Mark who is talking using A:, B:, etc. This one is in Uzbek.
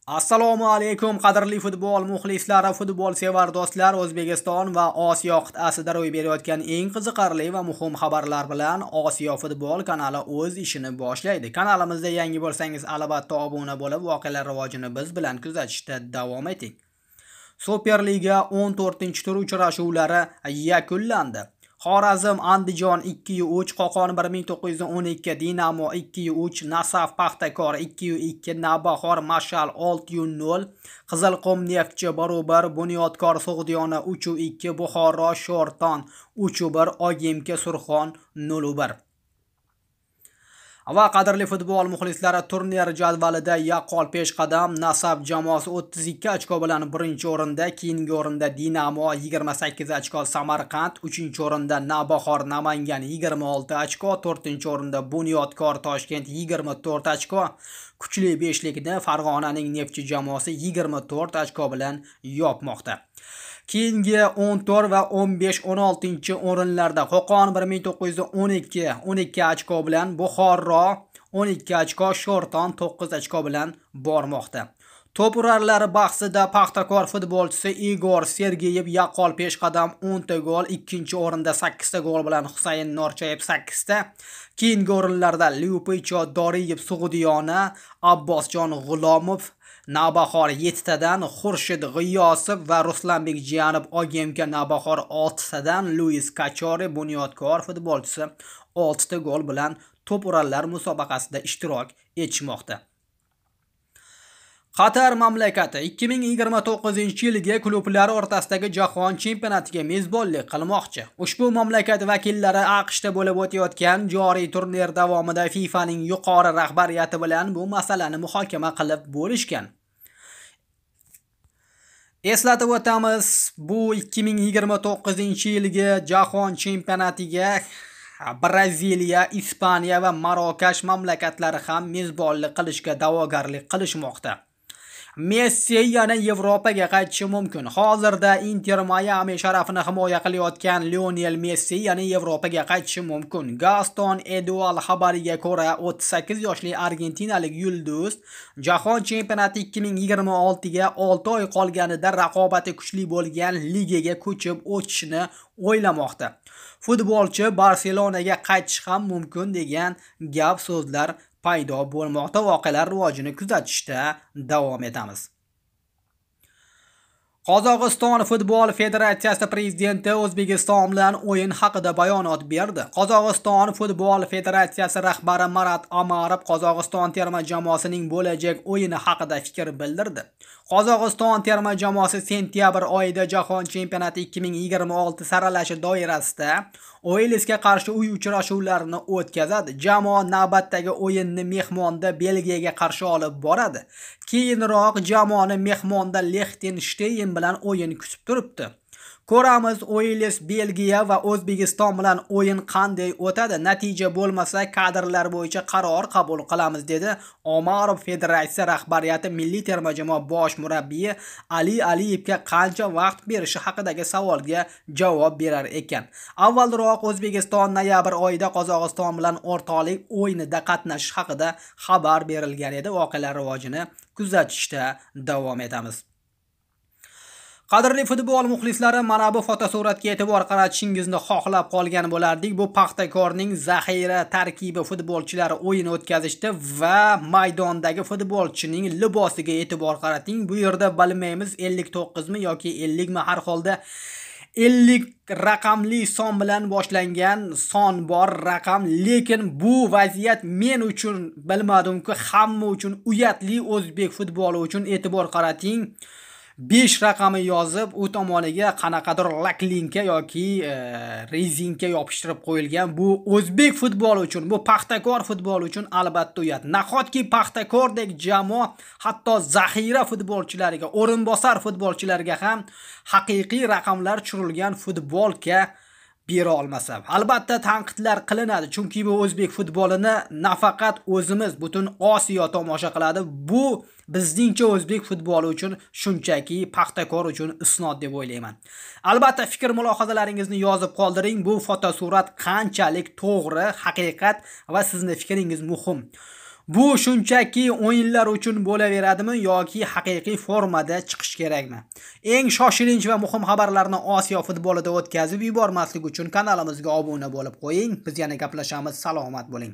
A: Assalomu alaykum qadrli futbol muxlislari, futbol sevar do'stlar. O'zbekiston va Osiyo qit'asida ro'y berayotgan eng qiziqarli va muhim xabarlar bilan Osiyo futbol kanali o'z ishini boshlaydi. Kanalimizda yangi bo'lsangiz, albatta obuna bo'lib, voqealar rivojini biz bilan kuzatishda davom eting. Superliga 14-tur uchrashuvlari yakunlandi. Xorazm Andijon 2-3, Qo'qon 1912, Dinamo 2-3, Nasaf Paxtakor 2-2, Navbahor Mash'al 6-0, Qizilqum Neftchi barobar, Bunyodkor Sug'diyona 3-2, Buxoro Sho'rton 3-1, Ogimka Surxon 0-1. Va qadrli futbol muxlislari, turnir jadvalida yaqqol peshqadam Nasaf jamoasi 32 ochko bilan birinchi o'rinda, keyingi o'rinda Dinamo 28 ochko, Samarqand 3-o'rinda, Navbahor Namangan 26 ochko, 4-o'rinda Bunyodkor Toshkent 24 ochko. Kuchli beshlikni Farg'onaning Neftchi jamoasi 24 ochko bilan yopmoqda. Keyingi 14 va 15-16 o'rinlarda Qo'qon 1912 12 ochko bilan, Buxoro 12 ochko, Sho'rton 9 ochko bilan bormoqda. To'p urarlari bahsida Paxtakor futbolchisi Igor Sergeyev yaqqol peshqadam 10 ta gol, ikkinchi o'rinda 8 ta gol bilan Husayn Norchayev 8 ta. Keyingi o'rinlarda Lyupicho Doriyev Sug'diyona, Abbosjon G'ulomov Navbahor 7 tadan, Xurshid G'iyosov va Ruslanbek Jiyanov Ogimka Navbahor 6 tadan, Luis Kachori Bunyodkor futbolchisi 6 ta gol bilan to'p urarlar musobaqasida ishtirok etishmoqda. Qatar mamlakati 2029-yilgi klublar o'rtasidagi jahon chempionatiga mezbonlik qilmoqchi. Ushbu mamlakat vakillari AQShda bo'lib o'tayotgan joriy turnir davomida FIFAning yuqori rahbariyati bilan bu masalani muhokama qilib bo'lishgan. Eslatib o'tamiz, bu 2029-yilgi jahon chempionatiga Braziliya, Ispaniya va Marokash mamlakatlari ham mezbonlik qilishga da'vogarlik qilishmoqda. Messi yana Yevropaga qaytishi mumkin. Hozirda Inter Miami sharafini himoya qilayotgan Lionel Messi yana Yevropaga qaytishi mumkin. Gaston Edual xabariga ko'ra, 38 yoshli argentinalik yulduz jahon chempionati 2026 ga 6 oy qolganida raqobati kuchli bo'lgan ligaga ko'chib o'tishni o'ylamoqda. Futbolchi Barselonaga qaytish ham mumkin degan gap so'zlar paydo bo'lmoqda. Voqealar rivojini kuzatishda davom etamiz. Qozog'iston futbol federatsiyasi prezidenti O'zbekiston bilan o'yin haqida bayonot berdi. Qozog'iston futbol federatsiyasi rahbari Marat Amarov Qozog'iston terma jamoasining bo'lajak o'yini haqida fikr bildirdi. Qozog'iston terma jamoasi sentyabr oyida jahon chempionati 2026 saralashi doirasida Uelsga qarshi uy uchrashuvlarini o'tkazadi. Jamoa navbatdagi o'yinni mehmonda Belgiyaga qarshi olib boradi. Keyinroq jamoani mehmonda Liechtenstein bilan o'yin kutib turibdi. Ko'ramiz, Uels Belgiya va O'zbekiston bilan o'yin qanday o'tadi. Natija bo'lmasa, kadrlar bo'yicha qaror qabul qilamiz, dedi Omarov federatsiya rahbariyati milliy terma jamoa bosh murabbiyi Ali Aliyevga qancha vaqt berishi haqidagi savolga javob berar ekan. Avvalroq O'zbekiston noyabr oyida Qozog'iston bilan o'rtoqlik o'yinida qatnashish haqida xabar berilgan edi. Voqealar rivojini kuzatishda davom etamiz. Qadrli futbol muxlislari, mana bu fotosuratga e'tibor qaratishingizni xohlab qolgan bo'lardik. Bu Paxtakorning zaxira tarkibi futbolchilari o'yin o'tkazishdi va maydondagi futbolchining libosiga e'tibor qarating. Bu yerda bilmaymiz 59 mi yoki 50 mi, har holda 50 raqamli son bilan boshlangan son bor raqam, lekin bu vaziyat men uchun bilmadim-ku, hamma uchun uyatli, o'zbek futboli uchun e'tibor qarating. 5 raqami yozib, u tomoniga qanaqadir laklinka yoki rezinka yopishtirib qo'yilgan. Bu o'zbek futboli uchun, bu Paxtakor futboli uchun albatta uyat. Nahotki Paxtakordek jamoa hatto zaxira futbolchilariga, o'rinbosar futbolchilarga ham haqiqiy raqamlar tushirilgan futbolka bera olmasa. Albatta tanqidlar qilinadi, chunki bu o'zbek futbolini nafaqat o'zimiz, butun Osiyo tomosha qiladi. Bu bizningcha o'zbek futboli uchun shunchaki Paxtakor uchun isnod deb o'ylayman. Albatta fikr mulohazalaringizni yozib qoldiring. Bu fotosurat qanchalik to'g'ri, haqiqat va sizning fikringiz muhim. Bu shunchaki o'yinlar uchun bo'laveradimi yoki haqiqiy formada chiqish kerakmi? Eng shoshilinch va muhim xabarlarni Osiyo futbolida o'tkazib yubormaslik uchun kanalimizga obuna bo'lib qo'ying. Biz yana gaplashamiz. Salomat bo'ling.